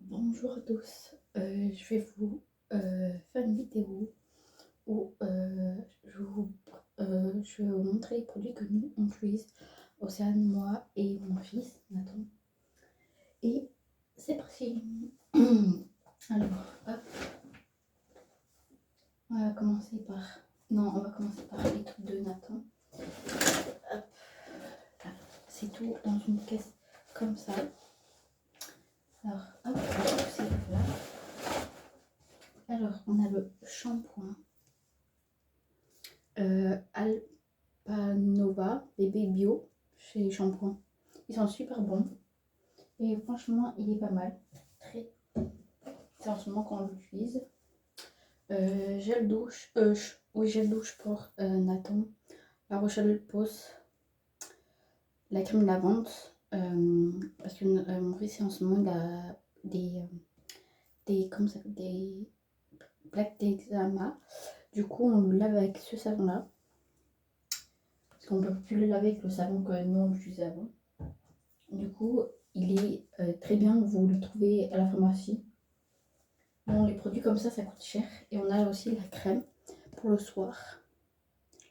Bonjour à tous, je vais vous faire une vidéo où je vais vous montrer les produits que nous on utilise, Océane, moi et mon fils Nathan. Et c'est parti. Alors, hop, on va commencer par... Non, on va commencer par les trucs de Nathan. Hop, c'est tout dans une caisse comme ça. Alors, hop, c'est là. Alors, on a le shampoing Alpanova bébé bio chez Shampoing. Ils sont super bons et franchement, il est pas mal. Très. C'est en ce moment qu'on l'utilise. Gel douche, oui, gel douche pour Nathan. La Rochelle-Posay, la crème lavande. Parce que mon fils, en ce moment, il a des plaques d'eczéma. Du coup, on le lave avec ce savon-là. Parce qu'on ne peut plus le laver avec le savon que nous on utilisait avant. Du coup, il est très bien, vous le trouvez à la pharmacie. Bon, les produits comme ça coûte cher. Et on a aussi la crème pour le soir,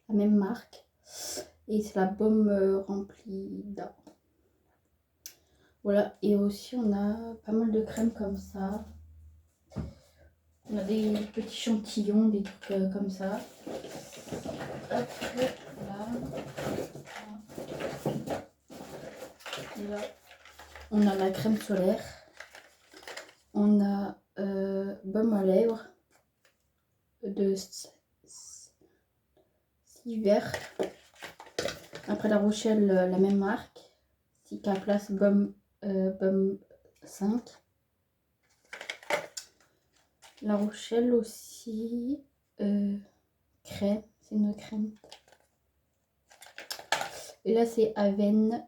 la même marque. Et c'est la baume remplie d'eau. Voilà, et aussi on a pas mal de crèmes comme ça. On a des petits échantillons, des trucs comme ça. Hop, là. Et là, on a la crème solaire. On a baume à lèvres de Hiver. Après La Rochelle, la même marque. Cicaplast Baume 5. La Rochelle aussi. Crème. C'est une crème. Et là, c'est Aven.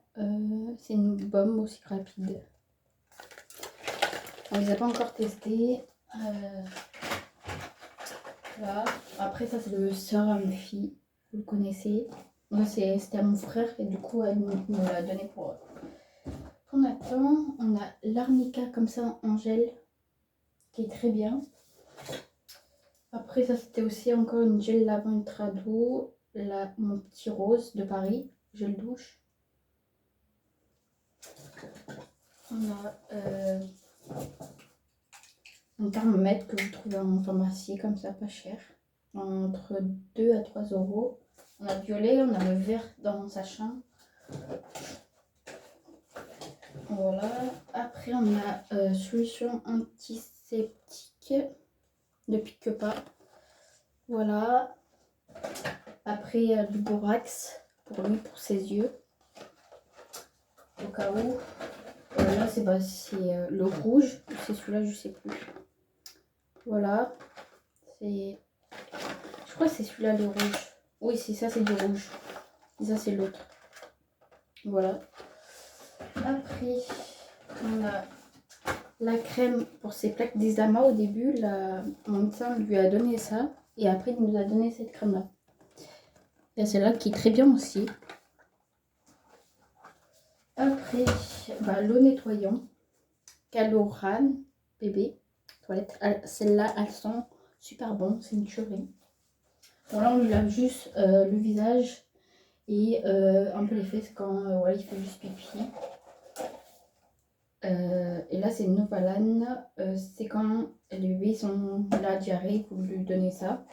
C'est une baume aussi rapide. On les a pas encore testés. Là. Après, ça, c'est le Sœur Amphi. Vous le connaissez. Moi, c'était à mon frère et du coup, elle me l'a donné pour Nathan. On a l'arnica comme ça en gel qui est très bien. Après, ça, c'était aussi encore une gel lavant ultra doux. Là, mon petit rose de Paris, gel douche. On a un thermomètre que vous trouvez en pharmacie comme ça, pas cher. Entre 2 à 3 euros. On a le violet, on a le vert dans mon sachet. Voilà. Après, on a solution antiseptique ne pique pas. Voilà. Après, du borax pour lui, pour ses yeux. Au cas où. Là, c'est le rouge. C'est celui-là, je sais plus. Voilà. Je crois que c'est celui-là, le rouge. Oui, c'est ça, c'est du rouge. Et ça, c'est l'autre. Voilà. Après, on a la crème pour ses plaques d'eczéma. Au début, mon médecin lui a donné ça. Et après, il nous a donné cette crème-là. Il y a celle-là qui est très bien aussi. Après, l'eau nettoyant. Caloran bébé toilette. Celles-là, elles sont super bonnes. C'est une tuerie. Bon, là, on lui lave juste le visage et un peu les fesses quand voilà, il fait juste pipi. Et là, c'est Novalane. C'est quand les bébés sont la diarrhée, vous lui donnez ça.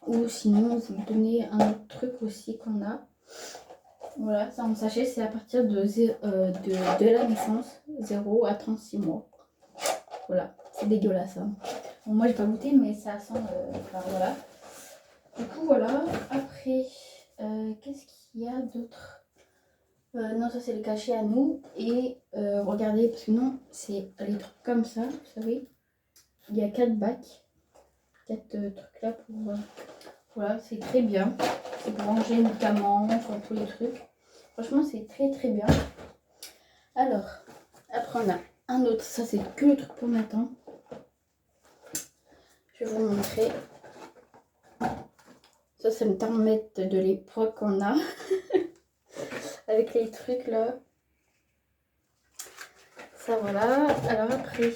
Ou sinon, vous lui donnez un autre truc aussi qu'on a. Voilà, ça en sachet, c'est à partir de la naissance, 0 à 36 mois. Voilà, c'est dégueulasse. Hein. Bon, moi, j'ai pas goûté, mais ça sent. Voilà. Du coup, voilà. Après, qu'est-ce qu'il y a d'autre? Non, ça c'est le cachet à nous. Et regardez, parce que non, c'est les trucs comme ça, vous savez. Il y a 4 bacs. 4 trucs là pour. Voilà, c'est très bien. C'est pour ranger les médicaments, pour tous les trucs. Franchement, c'est très très bien. Alors, après on a un autre. Ça, c'est que le truc pour Nathan. Je vais vous montrer. Ça, c'est le thermomètre de l'époque qu'on a. Avec les trucs là. Ça voilà. Alors après,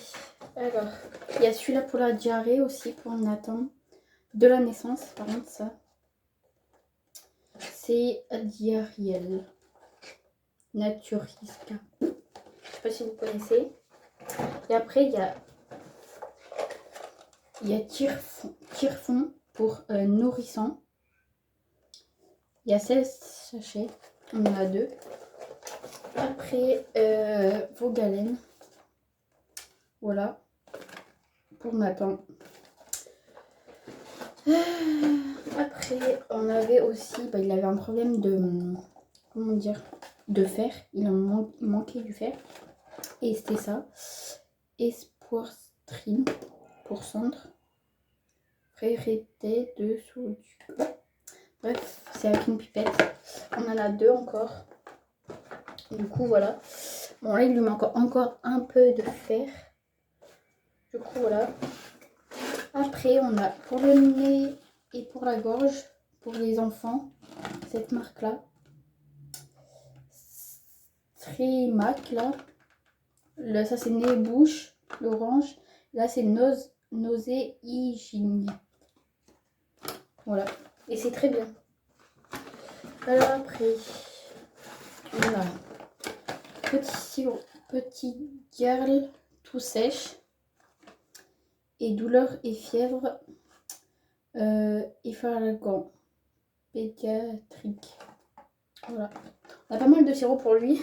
il y a celui-là pour la diarrhée aussi pour Nathan. De la naissance, par contre ça. C'est Diariel. Naturisca. Je sais pas si vous connaissez. Et après il y a Tirefond pour nourrisson. Il y a 16 sachets. On en a 2. Après, Vaugalène. Voilà. Pour Nathan. Après, on avait aussi... il avait un problème de... Comment dire? De fer. Il en manquait du fer. Et c'était ça. Espoirstrine pour centre. Frérité dessous du... Bref, c'est avec une pipette. On en a 2 encore. Du coup, voilà. Bon, là, il lui manque encore un peu de fer. Du coup, voilà. Après, on a pour le nez et pour la gorge, pour les enfants, cette marque-là. Trimac, là. Ça, c'est nez et bouche, l'orange. Là, c'est nausée hygiène. Voilà. Et c'est très bien. Alors après, on a petit girl tout sèche. Et douleur et fièvre effargant pédiatrique. Voilà. On a pas mal de sirop pour lui.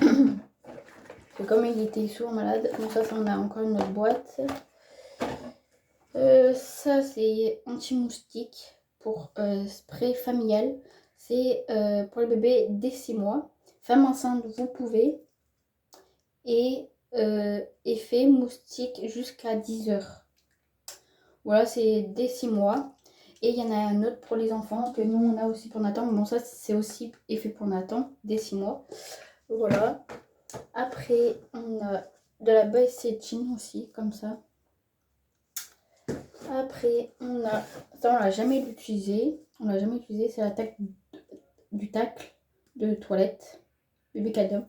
Et comme il était sourd malade, donc ça on a encore une autre boîte. Ça c'est anti-moustique pour spray familial. C'est pour les bébés dès 6 mois. Femme enceinte, vous pouvez. Et effet moustique jusqu'à 10 heures. Voilà, c'est dès 6 mois. Et il y en a un autre pour les enfants que nous on a aussi pour Nathan. Bon, ça c'est aussi effet pour Nathan dès 6 mois. Voilà. Après, on a de la Bacétine aussi, comme ça. Après, on a... Ça, on l'a jamais utilisé. On l'a jamais utilisé. C'est l'attaque du tacle de toilette. Bébé cadeau.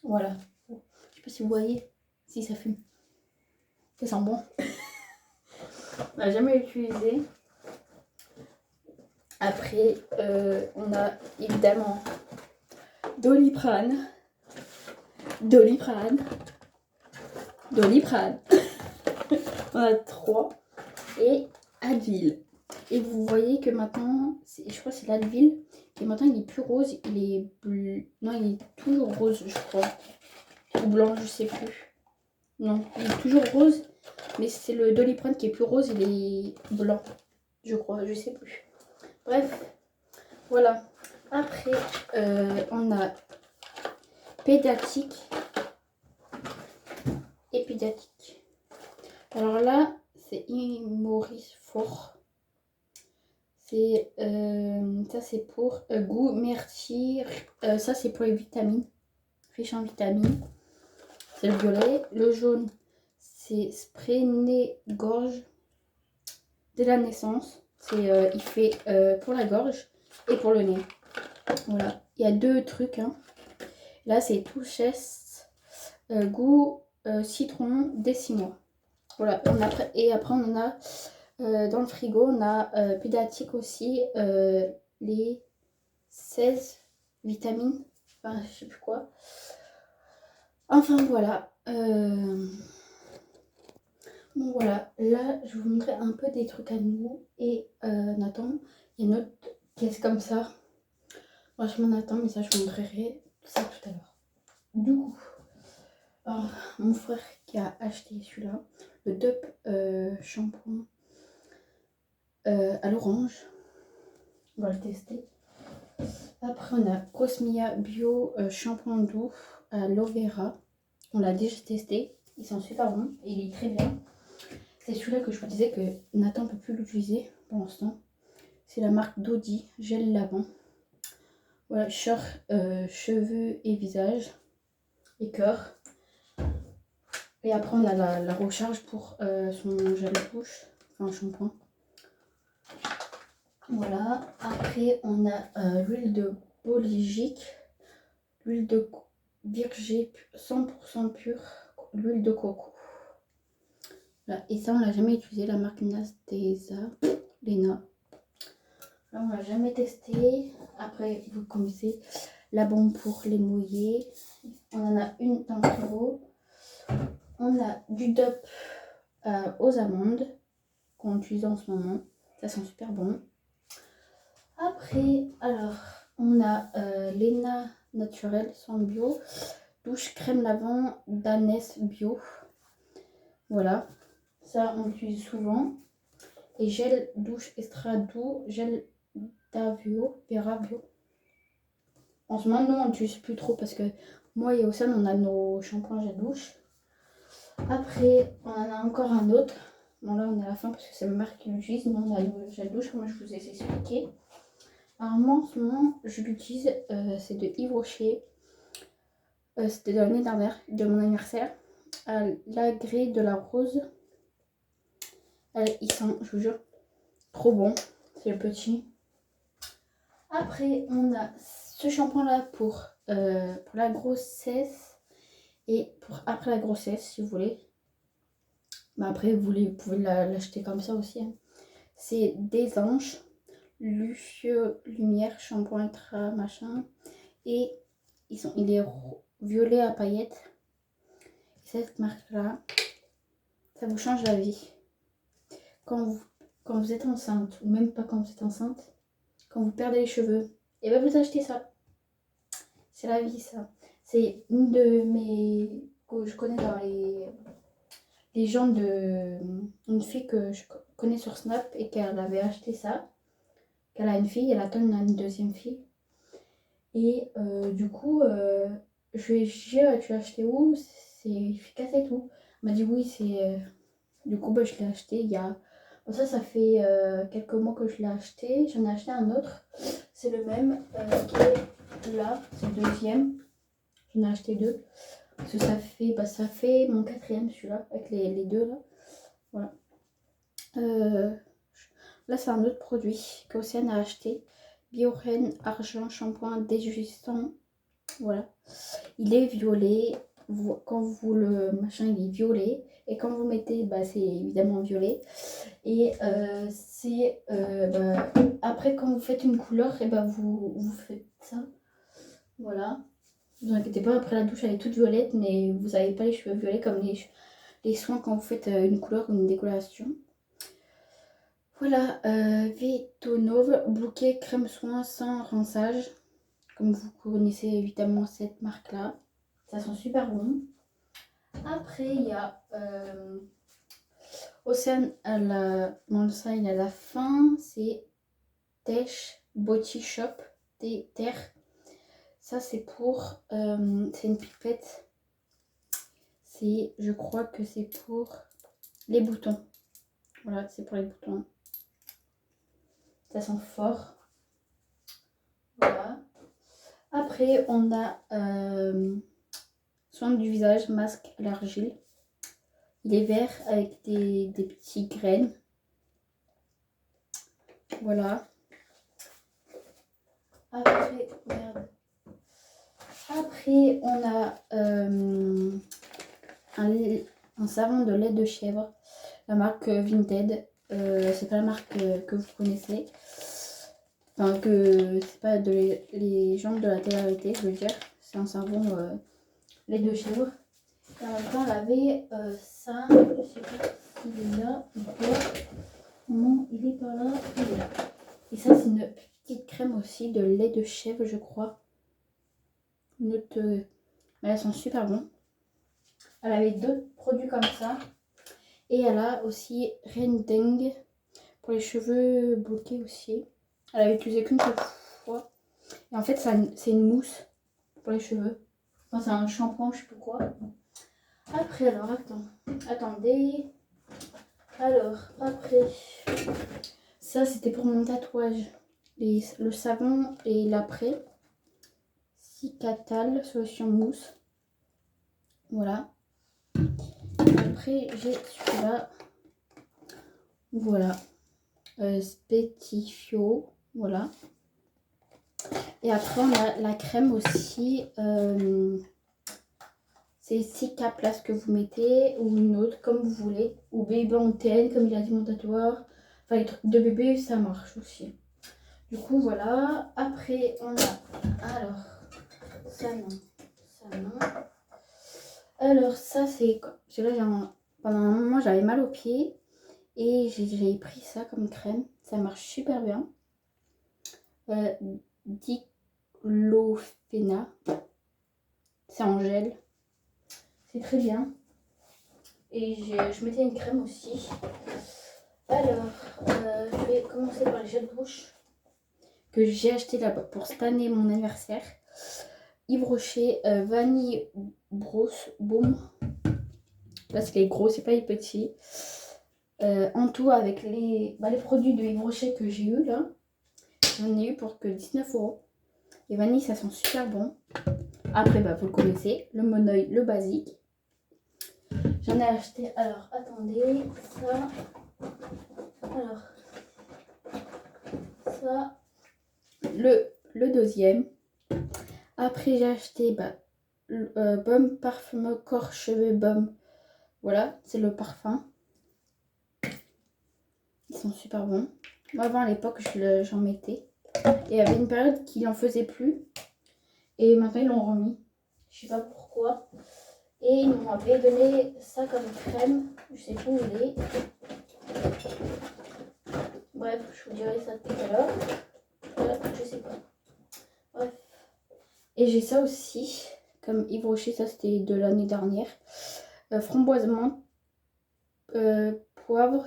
Voilà. Je sais pas si vous voyez. Si ça fume. Ça sent bon. On l'a jamais utilisé. Après, on a évidemment Doliprane. On a 3. Et Advil. Et vous voyez que maintenant, je crois que c'est l'Advil, et maintenant il est plus rose, il est bleu. Non, il est toujours rose, je crois. Ou blanc, je sais plus. Non, il est toujours rose, mais c'est le Doliprane qui est plus rose, il est blanc, je crois, je sais plus. Bref, voilà. Après, on a pédiatrique et pédiatrique. Alors là, c'est Imorifort. C'est ça, c'est pour goût myrtille. Ça, c'est pour les vitamines, riche en vitamines. C'est le violet. Le jaune, c'est spray nez gorge dès la naissance. C'est il fait pour la gorge et pour le nez. Voilà. Il y a 2 trucs. Hein. Là, c'est Touchesse goût citron dès 6 mois. Voilà. Et après, on en a dans le frigo, on a pédiatrique aussi, les 16 vitamines, enfin je sais plus quoi. Enfin voilà. Bon voilà, là je vais vous montrer un peu des trucs à nous. Et Nathan, il y a une autre caisse comme ça. Franchement Nathan, mais ça je vous montrerai ça tout à l'heure. Du coup, alors, mon frère qui a acheté celui-là, le Dup shampoing à l'orange. On va le tester. Après, on a Cosmia Bio shampoing doux à l'aloe vera. On l'a déjà testé. Ils sont super bons. Et il est très bien. C'est celui-là que je vous disais que Nathan ne peut plus l'utiliser pour l'instant. C'est la marque Dodi, gel lavant. Voilà, cheveux et visage. Et cœur. Et après, on a la recharge pour son gel douche. Enfin, shampoing. Voilà. Après, on a l'huile de bolygique, l'huile de virgin 100% pure, l'huile de coco. Là, et ça, on l'a jamais utilisé, la marque Nasteza, Lena. Là, on l'a jamais testé. Après, vous connaissez la bombe pour les mouiller. On en a une dans le frigo. On a du DOP aux amandes qu'on utilise en ce moment. Ça sent super bon. Après, alors, on a Lena naturel sans bio, douche crème lavande d'Anès bio. Voilà, ça on l'utilise souvent. Et gel douche extra doux, gel d'Avio, Vera bio. En ce moment, nous on n'utilise plus trop parce que moi et Océane, on a nos shampoings gel douche. Après, on en a encore un autre. Bon, là on est à la fin parce que c'est ma marque qui l'utilise. Nous on a le gel douche, comme je vous ai expliqué. Alors moi en ce moment je l'utilise, c'est de Yves Rocher, c'était de l'année dernière, de mon anniversaire, l'agré de la rose. Il sent, je vous jure, trop bon, c'est le petit. Après on a ce shampoing là pour la grossesse et pour après la grossesse si vous voulez. Mais après vous pouvez l'acheter comme ça aussi, hein. C'est des anges. Lucieux Lumière, shampoing extra machin. Et il est violet à paillettes. Cette marque-là, ça vous change la vie. Quand vous êtes enceinte, ou même pas quand vous êtes enceinte, quand vous perdez les cheveux, et bien vous achetez ça. C'est la vie, ça. C'est une de mes... que je connais dans les gens de... Une fille que je connais sur Snap et qu'elle avait acheté ça. Qu'elle a une fille, elle attend une deuxième fille. Et du coup, je lui ai dit, tu l'as acheté où? C'est efficace et tout. Elle m'a dit oui, c'est... Du coup, je l'ai acheté il y a... Bon, ça fait quelques mois que je l'ai acheté. J'en ai acheté un autre. C'est le même qui est là. C'est le deuxième. J'en ai acheté deux. Parce que ça fait mon quatrième celui-là. Avec les deux là. Voilà. Là, c'est un autre produit qu'Océane a acheté. Bioren Argent Shampoing Déjustant. Voilà. Il est violet. Quand vous le machin, il est violet. Et quand vous mettez, c'est évidemment violet. Et après, quand vous faites une couleur, et vous faites ça. Voilà. Ne vous inquiétez pas, après la douche, elle est toute violette, mais vous n'avez pas les cheveux violets comme les soins quand vous faites une couleur ou une décoloration. Voilà, Vitonove, bouquet crème soin sans rinçage. Comme vous connaissez évidemment cette marque-là. Ça sent super bon. Après, il y a Océane à la... Bon, ça, il est à la fin. C'est Tesh Body Shop des terres. Ça, c'est pour... c'est une pipette. Je crois que c'est pour les boutons. Voilà, c'est pour les boutons. Ça sent fort. Voilà. Après, on a soin du visage, masque à l'argile. Il est vert avec des petites graines. Voilà. Après, merde. Après, on a un savon de lait de chèvre. La marque Vinted. C'est pas la marque que vous connaissez. Enfin, que c'est pas les gens de la télé-réalité, je veux dire. C'est un savon lait de chèvre. Et en même temps, elle avait ça. Je sais pas s'il est là ou quoi. Non, il est pas là. Il est là. Et ça, c'est une petite crème aussi de lait de chèvre, je crois. Mais elles sont super bons. Elle avait d'autres produits comme ça. Et elle a aussi Rendeng pour les cheveux bloqués aussi. Elle avait utilisé qu'une seule fois. Et en fait, c'est une mousse pour les cheveux. Enfin, c'est un shampoing, je sais plus quoi. Après, alors, attendez. Alors, après, ça, c'était pour mon tatouage. Le savon et l'après. Cicatal, solution mousse. Voilà. Après, j'ai celui-là. Voilà. Spetifio. Voilà. Et après, on a la crème aussi. C'est Cica Place que vous mettez, ou une autre, comme vous voulez. Ou Baby Antenne, comme il a dit mon tatoueur. Enfin, les trucs de bébé, ça marche aussi. Du coup, voilà. Après, on a... Alors, ça non. Ça non. Alors, ça, c'est... Parce que là, pendant un moment, j'avais mal aux pieds. Et j'ai pris ça comme crème. Ça marche super bien. Diclofenac. C'est en gel. C'est très bien. Et je mettais une crème aussi. Alors, je vais commencer par les gels de bouche que j'ai acheté là-bas pour cette année, mon anniversaire. Yves Rocher Vanille Brosse Baume. Parce qu'il est gros, c'est pas les petits. En tout, avec les produits de Yves Rocher que j'ai eu là, j'en ai eu pour que 19 €. Les vanilles, ça sent super bon. Après, vous le connaissez, le Moneuil, le basique. J'en ai acheté, alors attendez, ça. Alors, ça, le deuxième. Après, j'ai acheté Baume Parfum Corps Cheveux Baume. Voilà, c'est le parfum. Ils sont super bons. Moi, avant, à l'époque, j'en mettais. Et il y avait une période qui n'en faisait plus. Et maintenant, ils l'ont remis. Je sais pas pourquoi. Et ils m'avaient donné ça comme crème. Je sais pas où il est. Bref, je vous dirai ça tout à l'heure. Je sais pas. Bref. Et j'ai ça aussi. Comme Yves Rocher, ça c'était de l'année dernière. Framboise menthe, poivre.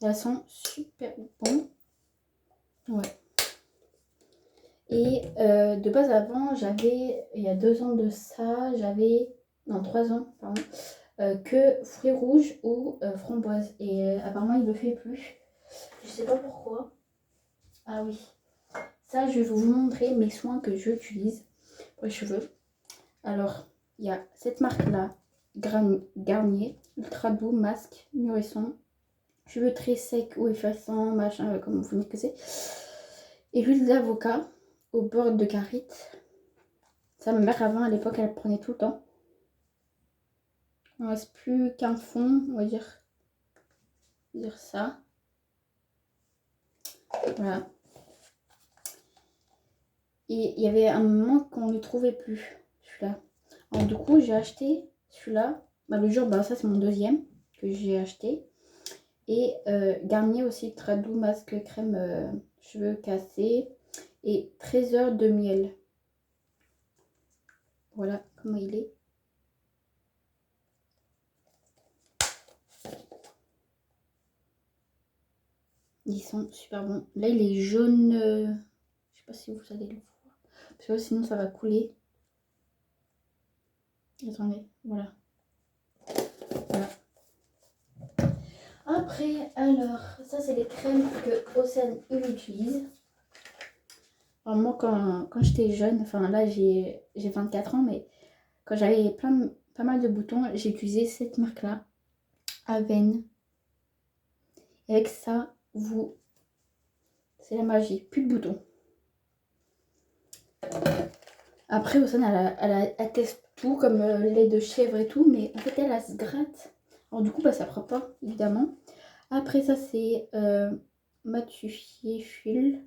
Ça sent super bon. Ouais. Et de base avant, j'avais, il y a 2 ans de ça, non 3 ans, pardon, que fruits rouges ou framboise. Et apparemment, il ne le fait plus. Je sais pas pourquoi. Ah oui. Ça, je vais vous montrer mes soins que j'utilise pour les cheveux. Alors, il y a cette marque-là, Garnier, Ultra Doux, Masque, Nourrissant, cheveux très secs ou effaçants, machin, comme vous dites que c'est. Et l'huile d'avocat au beurre de karité. Ça, ma mère avant, à l'époque, elle prenait tout le temps. Il ne reste plus qu'un fond, on va dire ça. Voilà. Et il y avait un moment qu'on ne le trouvait plus, celui-là. Alors du coup, j'ai acheté celui-là. Le jour, ça c'est mon deuxième que j'ai acheté. Et Garnier aussi, très doux, masque, crème, cheveux cassés. Et 13 heures de miel. Voilà comment il est. Ils sont super bons. Là, il est jaune. Je sais pas si vous allez le voir. Parce que sinon, ça va couler. Attendez, voilà. Voilà. Après, alors, ça, c'est les crèmes que Océane utilise. Alors, moi, quand j'étais jeune, enfin là, j'ai 24 ans, mais quand j'avais pas mal de boutons, j'ai utilisé cette marque-là, Aven. Et avec ça, c'est la magie, plus de boutons. Après, Océane, elle teste tout, comme lait de chèvre et tout, mais en fait, elle se gratte. Alors du coup, ça prend pas, évidemment. Après, ça, c'est Matufié Fuel.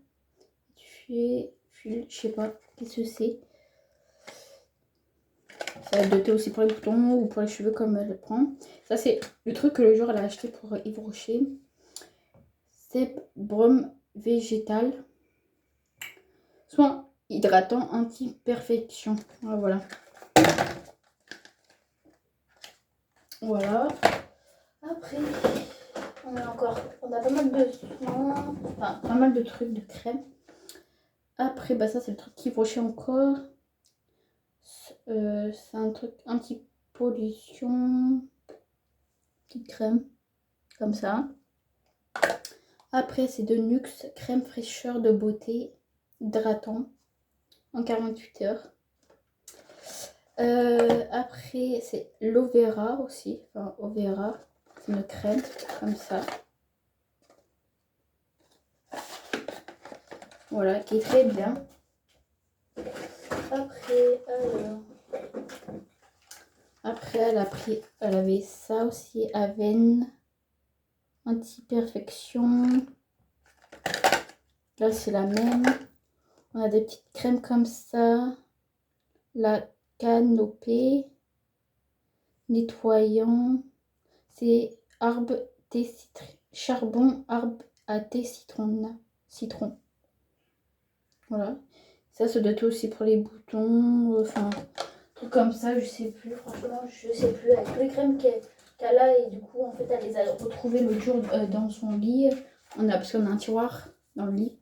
Je sais pas, qu'est-ce que c'est. Ça va être doté aussi pour les boutons ou pour les cheveux comme elle le prend. Ça, c'est le truc que le jour elle a acheté pour Yves Rocher. C'est Brome végétal. Soin hydratant anti-perfection. Voilà. Voilà. Après, on a pas mal de soins, enfin pas mal de trucs de crème. Après, ça c'est le truc Yves Rocher encore. C'est un truc anti-pollution. Petite crème. Comme ça. Après, c'est de Nuxe, crème fraîcheur de beauté, hydratant, en 48 heures. Après, c'est l'Overa aussi. Enfin, Overa, c'est une crème, comme ça. Voilà, qui est très bien. Après, elle avait ça aussi, Aven anti-perfection. Là, c'est la même. On a des petites crèmes comme ça. La canopée nettoyant. C'est arbre, thé, charbon, arbre à thé, citron. Voilà. Ça doit être aussi pour les boutons. Enfin, truc comme ça, je sais plus. Franchement, je sais plus. Avec toutes les crèmes qu'elle a, et du coup, en fait, elle les a retrouvées l'autre jour dans son lit. Parce qu'on a un tiroir dans le lit.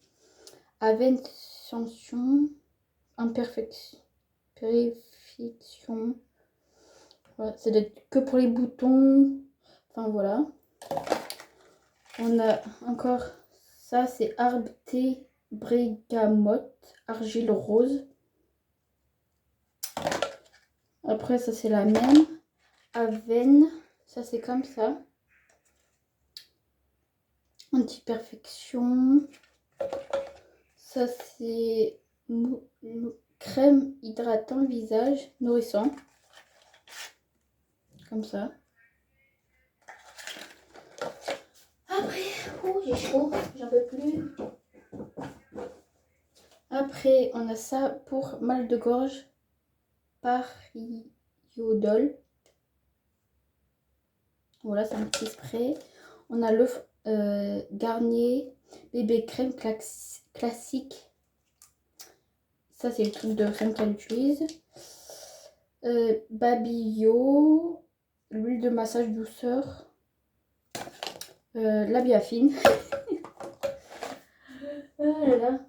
Avention, imperfection, perfection. Voilà, ça doit être que pour les boutons. Enfin, voilà. On a encore ça, c'est arbre, thé, bergamote, argile rose. Après, ça, c'est la même. Aven, ça, c'est comme ça. Anti-perfection. Ça, c'est crème hydratant visage nourrissant. Comme ça. Après, j'ai chaud, j'en peux plus. Après, on a ça pour mal de gorge. Pariodol. Voilà, c'est un petit spray. On a le Garnier bébé crème classique. Ça, c'est le truc de crème qu'elle utilise. Babillot, l'huile de massage douceur. La biafine. Oh là là.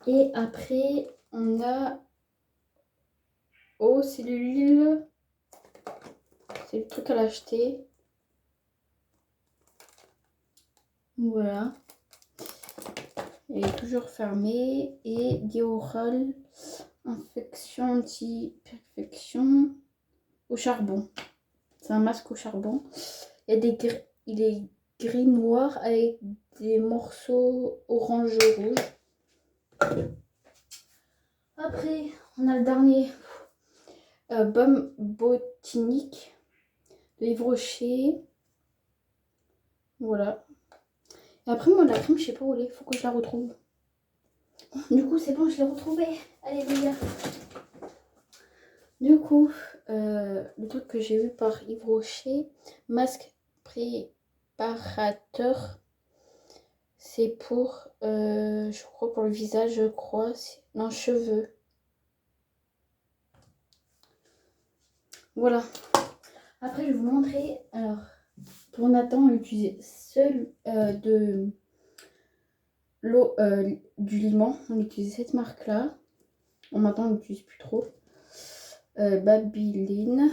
Et après, on a c'est l'huile. C'est le truc à l'acheter. Voilà. Elle est toujours fermée. Et Dioral, infection anti-perfection au charbon. C'est un masque au charbon. Il est gris noir avec des morceaux orange rouge. Après, on a le dernier baume botanique de Yves Rocher. Voilà. Et après, moi, la crème, je sais pas où elle est. Faut que je la retrouve. Du coup, c'est bon, je l'ai retrouvée. Alléluia. Du coup, le truc que j'ai eu par Yves Rocher, masque préparateur, c'est pour, je crois, pour le visage, je crois. Non, cheveux. Voilà. Après, je vais vous montrer. Alors, pour Nathan, on utilisait seul de l'eau du Liman. On utilisait cette marque-là. Bon, maintenant, on n'utilise plus trop. Babyline.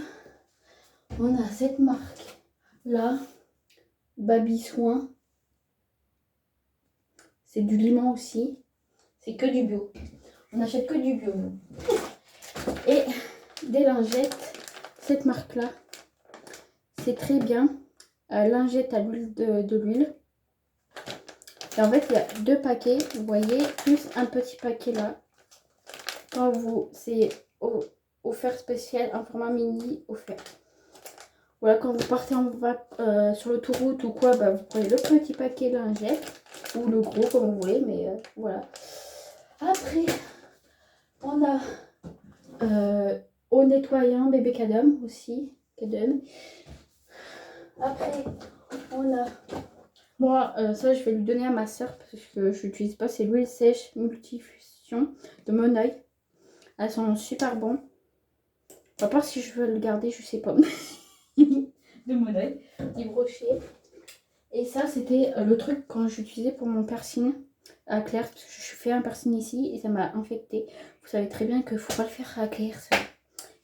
On a cette marque-là. Baby Soin. C'est du Liman aussi. C'est que du bio. On n'achète que du bio. Et des lingettes. Cette marque-là. C'est très bien. Lingette à l'huile de l'huile. Et en fait, il y a 2 paquets, vous voyez, plus un petit paquet là. Quand vous, c'est offert spécial, un format mini offert. Voilà, quand vous partez sur l'autoroute ou quoi, bah, vous prenez le petit paquet lingette ou le gros comme vous voulez, mais voilà. Après, on a eau nettoyant bébé Cadum aussi. Cadum. Après, on a... Moi, ça, je vais lui donner à ma soeur parce que je n'utilise pas. C'est l'huile sèche multifusion de Monoeil. Elles sont super bonnes. À part si je veux le garder, je sais pas. De Monoeil, Yves Rocher. Et ça, c'était le truc quand j'utilisais pour mon piercing à Claire. Parce que je fais un piercing ici et ça m'a infecté. Vous savez très bien qu'il ne faut pas le faire à Claire, ça.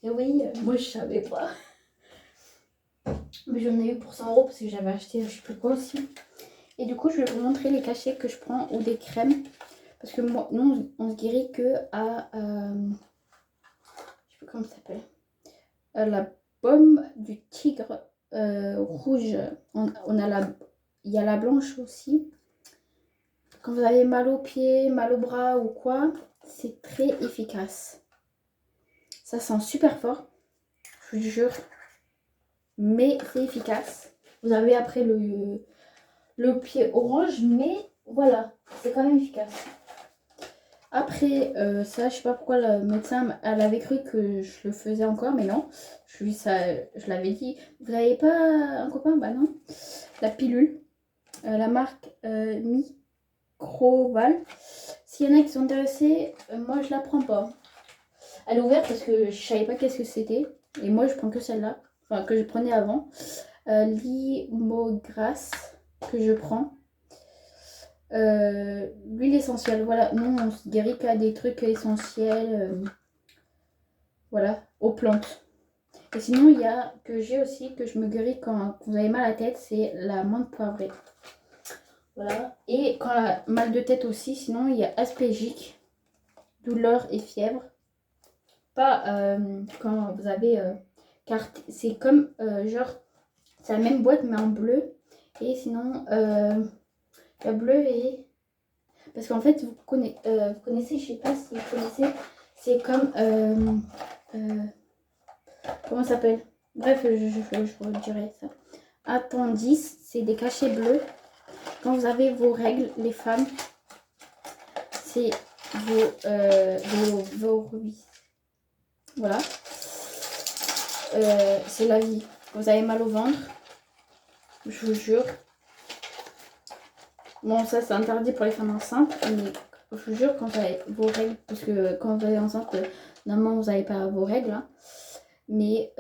Et oui, moi, je savais pas. Mais j'en ai eu pour 100 € parce que j'avais acheté je sais plus quoi aussi. Et du coup, je vais vous montrer les cachets que je prends ou des crèmes. Parce que moi, nous, on se guérit que à... je sais plus comment ça s'appelle. La pomme du tigre rouge. Il y a la blanche aussi. Quand vous avez mal aux pieds, mal aux bras ou quoi, c'est très efficace. Ça sent super fort, je vous jure. Mais c'est efficace. Vous avez après le pied orange, mais voilà, c'est quand même efficace. Après ça, je sais pas pourquoi le médecin, elle avait cru que je le faisais encore, mais non. Je l'avais dit. Vous n'avez pas un copain? Bah non. La pilule, la marque Microval. S'il y en a qui sont intéressés, moi je la prends pas. Elle est ouverte parce que je savais pas qu'est-ce que c'était. Et moi je prends que celle-là. Enfin, que je prenais avant. Limograsse que je prends. L'huile essentielle, voilà. Nous, on se guérit qu'à des trucs essentiels. Voilà, aux plantes. Et sinon, il y a que j'ai aussi, que je me guéris quand vous avez mal à la tête, c'est la menthe poivrée. Voilà. Et quand la mal de tête aussi, sinon, il y a Aspégique, douleur et fièvre. Pas quand vous avez carte. C'est comme genre, c'est la même boîte mais en bleu. Et sinon, il y a bleu et. Parce qu'en fait, vous connaissez, je sais pas si vous connaissez, c'est comme. Comment ça s'appelle? Bref, je vous dirai ça. Appendice, c'est des cachets bleus. Quand vous avez vos règles, les femmes, c'est vos ruis. Voilà. C'est la vie. Vous avez mal au ventre, je vous jure. Bon, ça c'est interdit pour les femmes enceintes, mais je vous jure, quand vous avez vos règles, parce que quand vous êtes enceinte, normalement vous n'avez pas vos règles, hein, mais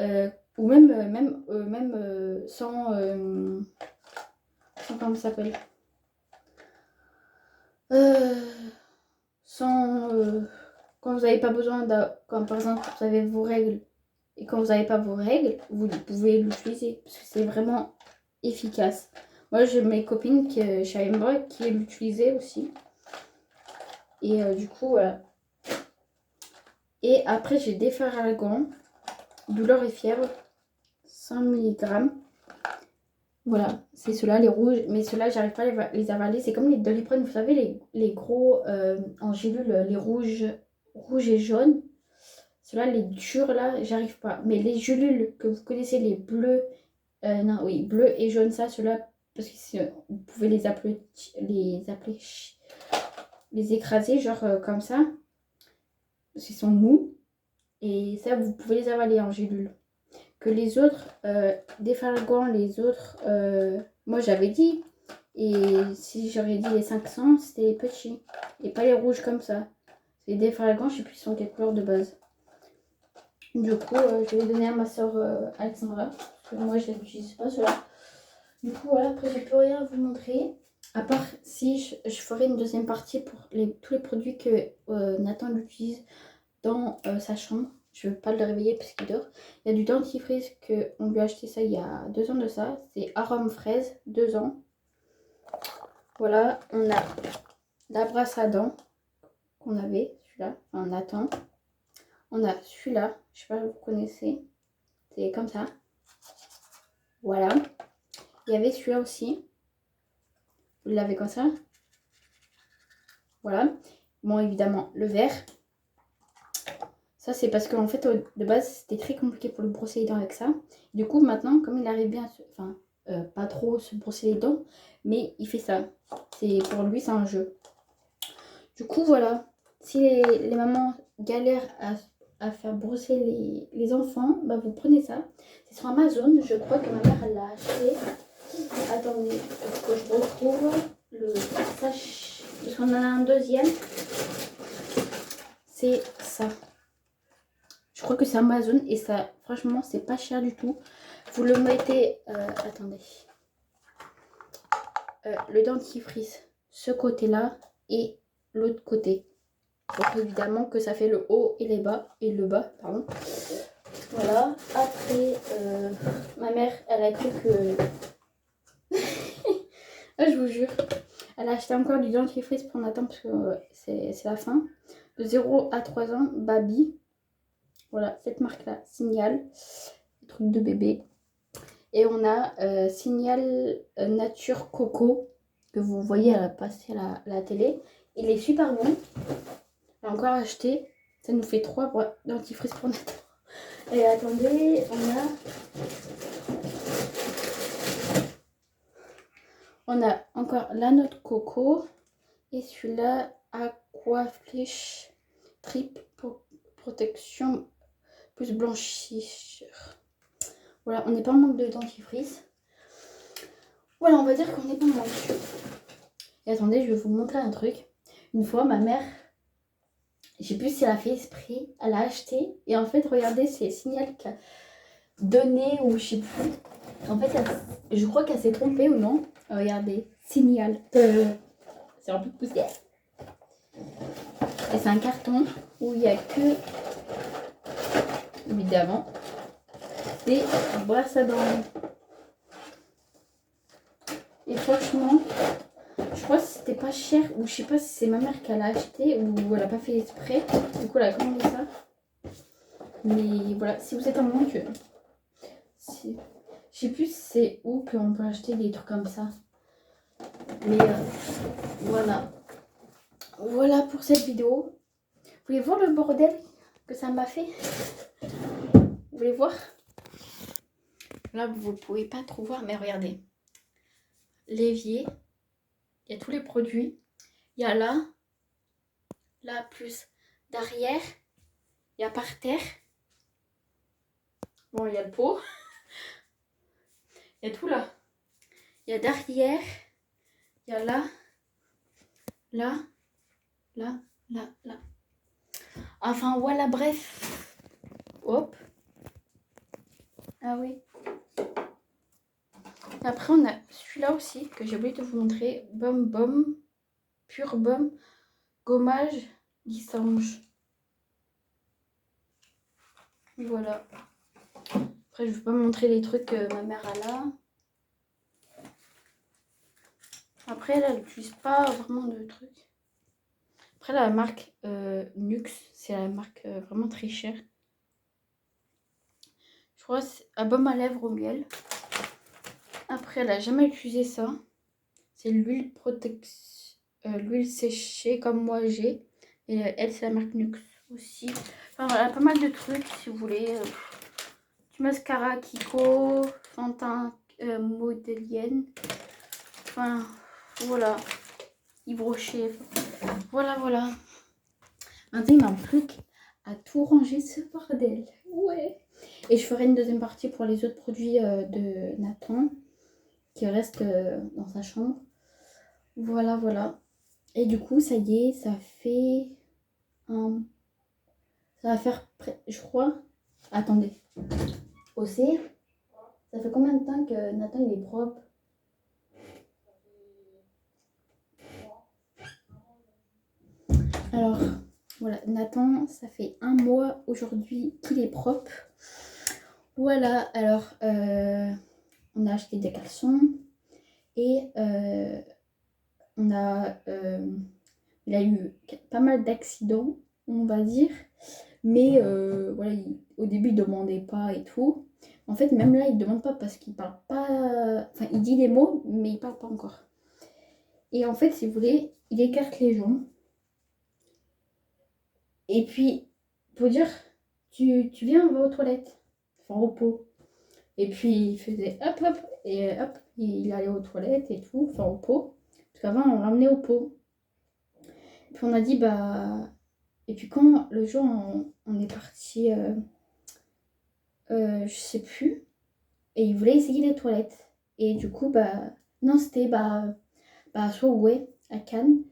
ou même sans, comment ça s'appelle, sans quand vous n'avez pas besoin quand par exemple vous avez vos règles et quand vous n'avez pas vos règles, vous pouvez l'utiliser parce que c'est vraiment efficace. Moi j'ai mes copines que chez Amber qui l'utilisaient aussi. Et du coup, voilà. Et après, j'ai des Ferragant, douleur et fièvre, 100 mg. Voilà, c'est ceux-là, les rouges. Mais ceux-là, j'arrive pas à les avaler. C'est comme les Doliprane, vous savez, les gros en gélule, les rouges et jaunes. Ceux-là, les durs, là, j'arrive pas. Mais les gélules que vous connaissez, les bleus, non, oui, bleu et jaune, ça, ceux-là, parce que vous pouvez les écraser, genre comme ça. Parce qu'ils sont mous. Et ça, vous pouvez les avaler en gélule. Que les autres, défalquants, les autres, moi j'avais dit. Et si j'aurais dit les 500, c'était les petits. Et pas les rouges comme ça. C'est défalquants, je sais plus ils sont quelle couleur de base. Du coup, je vais les donner à ma soeur Alexandra. Parce que moi je les utilise pas ceux-là. Du coup, voilà, après j'ai plus rien à vous montrer. À part si je ferai une deuxième partie pour tous les produits que Nathan utilise dans sa chambre. Je ne veux pas le réveiller parce qu'il dort. Il y a du dentifrice qu'on lui a acheté ça il y a 2 ans de ça. C'est arôme fraise, 2 ans. Voilà, on a la brosse à dents qu'on avait, celui-là. Enfin, on attend. On a celui-là, je sais pas si vous connaissez. C'est comme ça. Voilà. Il y avait celui-là aussi. Vous l'avez comme ça. Voilà. Bon, évidemment, le vert. Ça, c'est parce qu'en fait, de base, c'était très compliqué pour le brosser les dents avec ça. Du coup, maintenant, comme il arrive bien, enfin, pas trop se brosser les dents, mais il fait ça. Pour lui, c'est un jeu. Du coup, voilà. Si les mamans galèrent à faire brosser les enfants, bah, vous prenez ça. C'est sur Amazon. Je crois que ma mère, elle l'a acheté. Attendez, est-ce que je retrouve le sachet? Parce qu'on en a un deuxième. C'est ça. Je crois que c'est Amazon et ça, franchement, c'est pas cher du tout. Vous le mettez, attendez, le dentifrice, ce côté-là et l'autre côté. Donc évidemment que ça fait le haut et le bas, pardon. Voilà. Après, ma mère, elle a cru que, ah, je vous jure, elle a acheté encore du dentifrice pour Nathan parce que c'est la fin. De 0 à 3 ans, Baby. Voilà, cette marque-là, Signal, truc de bébé. Et on a Signal Nature Coco. que vous voyez passer à la télé. Il est super bon. On l'a encore acheté. Ça nous fait 3 dentifrices pour Nathan. Et attendez, on a encore la noix de coco. Et celui-là, Aquafresh Trip pour protection plus blanchisseur. Voilà, on n'est pas en manque de dentifrice. Voilà, on va dire qu'on n'est pas en manque. Et attendez, je vais vous montrer un truc. Une fois, ma mère, je sais plus si elle a fait esprit, elle a acheté. Et en fait, regardez, c'est Signal qui a donné ou je sais plus. En fait, je crois qu'elle s'est trompée ou non. Regardez, Signal. C'est un peu de poussière. Et c'est un carton où il n'y a que, évidemment, des brosses à dents. Et franchement, je crois que c'était pas cher, ou je sais pas si c'est ma mère qui l'a acheté ou elle a pas fait exprès. Du coup, elle a commandé ça. Mais voilà, si vous êtes en manque, je sais plus si c'est où qu'on peut acheter des trucs comme ça. Mais voilà. Voilà pour cette vidéo. Vous voulez voir le bordel que ça m'a fait? Vous voulez voir? Là, vous pouvez pas trop voir, mais regardez. L'évier. Il y a tous les produits. Il y a là plus derrière. Il y a par terre. Bon, il y a le pot. Il y a tout là. Il y a derrière. Il y a là. Enfin, voilà, bref. Hop. Ah oui. Après, on a celui-là aussi que j'ai oublié de vous montrer. Bum, pur bum, gommage, lissange. Voilà. Après, je ne vais pas montrer les trucs que ma mère a là. Après, elle n'utilise pas vraiment de trucs. Après, la marque Nux, c'est la marque vraiment très chère. Je crois que c'est un baume à lèvres au miel. Après, elle n'a jamais utilisé ça. C'est l'huile l'huile séchée comme moi j'ai. Et elle, c'est la marque Nux aussi. Enfin, voilà, pas mal de trucs si vous voulez. Du mascara Kiko, Fantin Modélienne. Enfin, voilà. Yves Rocher. Voilà. Maintenant, il manque plus qu'à tout ranger ce bordel. Ouais. Et je ferai une deuxième partie pour les autres produits de Nathan qui restent dans sa chambre. Voilà. Et du coup, ça y est, ça fait ça va faire je crois. Attendez. Aussi, ça fait combien de temps que Nathan il est propre? Alors, voilà, Nathan, ça fait 1 mois aujourd'hui qu'il est propre. Voilà, alors, on a acheté des caleçons et il a eu pas mal d'accidents, on va dire. Mais voilà, au début, il demandait pas et tout. En fait, même là, il demande pas parce qu'il parle pas... Enfin, il dit des mots, mais il parle pas encore. Et en fait, si vous voulez, il écarte les jambes. Et puis, pour dire, tu viens, on va aux toilettes. Enfin, au pot. Et puis, il faisait hop, et hop, il allait aux toilettes et tout, enfin au pot. Parce qu'avant, on ramenait au pot. Et puis, on a dit, bah... Et puis, quand le jour, on est parti, je sais plus, et il voulait essayer les toilettes. Et du coup, bah... Non, c'était, soit ouais, à Cannes.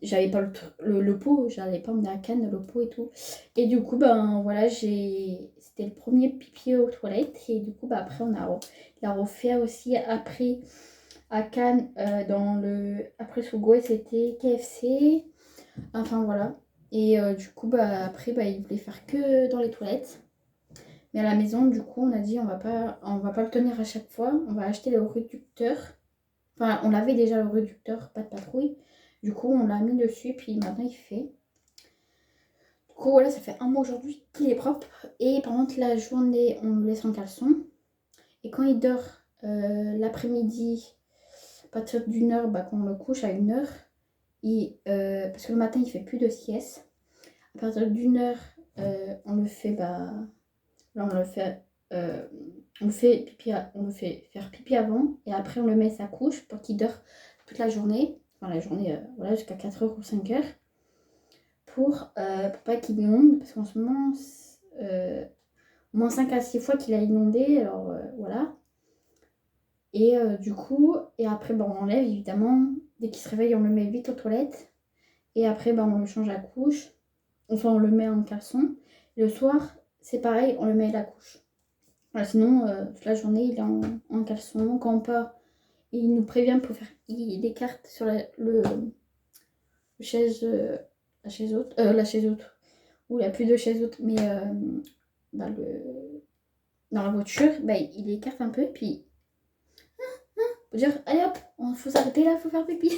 J'avais pas le pot, j'allais pas emmener à Cannes le pot et tout. Et du coup, ben voilà, c'était le premier pipi aux toilettes. Et du coup, après, il a refait aussi après à Cannes, après Sougoé, c'était KFC. Enfin voilà. Et du coup, après, il voulait faire que dans les toilettes. Mais à la maison, du coup, on a dit on va pas le tenir à chaque fois. On va acheter le réducteur. Enfin, on avait déjà le réducteur, pas de patrouille. Du coup, on l'a mis dessus, puis maintenant il fait. Du coup, voilà, ça fait 1 mois aujourd'hui qu'il est propre. Et par contre, la journée, on le laisse en caleçon. Et quand il dort l'après-midi, partir d'1 heure, bah, quand on le couche à 1 heure, parce que le matin il fait plus de sieste. À partir d'1 heure, on le fait, bah, là on le fait faire pipi avant et après on le met sa couche pour qu'il dort toute la journée, enfin la journée, voilà, jusqu'à 4 heures ou 5 heures pour pas qu'il inonde parce qu'en ce moment au moins 5 à 6 fois qu'il a inondé, alors voilà. Et du coup, et après on l'enlève évidemment, dès qu'il se réveille on le met vite aux toilettes et après on le change la couche, enfin on le met en caleçon. Et le soir c'est pareil, on le met à la couche. Voilà, sinon, toute la journée, il est en caleçon. Quand on part, il nous prévient pour faire. Il écarte sur le chaise, la chaise haute. La chaise haute. Où il n'y a plus de chaise haute, mais bah, dans la voiture, bah, il écarte un peu. Et puis, faut dire allez hop, il faut s'arrêter là, il faut faire pipi.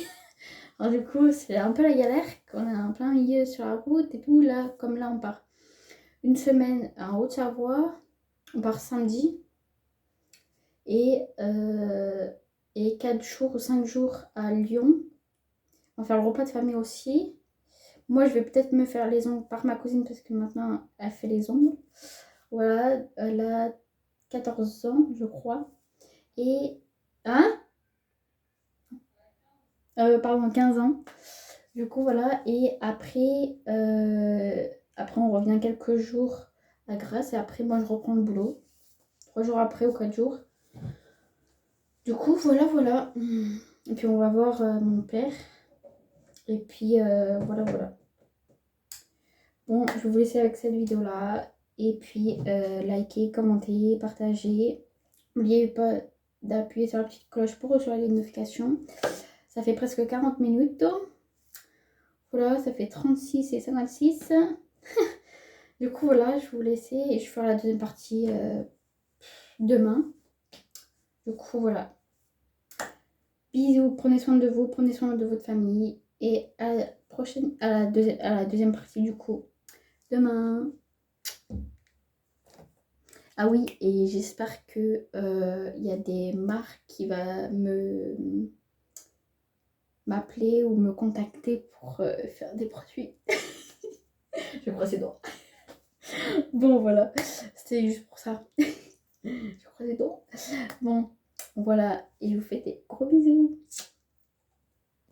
Alors, du coup, c'est un peu la galère quand on est en plein milieu sur la route et tout. Là, comme là, on part une semaine en Haute-Savoie. On part samedi. Et 4 jours ou 5 jours à Lyon. On va faire le repas de famille aussi. Moi, je vais peut-être me faire les ongles par ma cousine parce que maintenant, elle fait les ongles. Voilà, elle a 14 ans, je crois. Et... Hein pardon, 15 ans. Du coup, voilà. Et après, après on revient quelques jours à Grasse. Et après, moi, je reprends le boulot. 3 jours après ou 4 jours. Du coup, voilà. Et puis, on va voir mon père. Et puis, voilà. Bon, je vais vous laisser avec cette vidéo-là. Et puis, likez, commentez, partagez. N'oubliez pas d'appuyer sur la petite cloche pour recevoir les notifications. Ça fait presque 40 minutes. Voilà, ça fait 36 et 56. Du coup, voilà, je vais vous laisser et je ferai la deuxième partie demain. Du coup, voilà. Bisous, prenez soin de vous, prenez soin de votre famille. Et à la prochaine, à la deuxième partie du coup, demain. Ah oui, et j'espère que y a des marques qui vont m'appeler ou me contacter pour faire des produits. Je crois que c'est drôle. Bon, voilà, c'était juste pour ça. Je crois que c'est drôle. Bon, voilà, et je vous fais des gros bisous.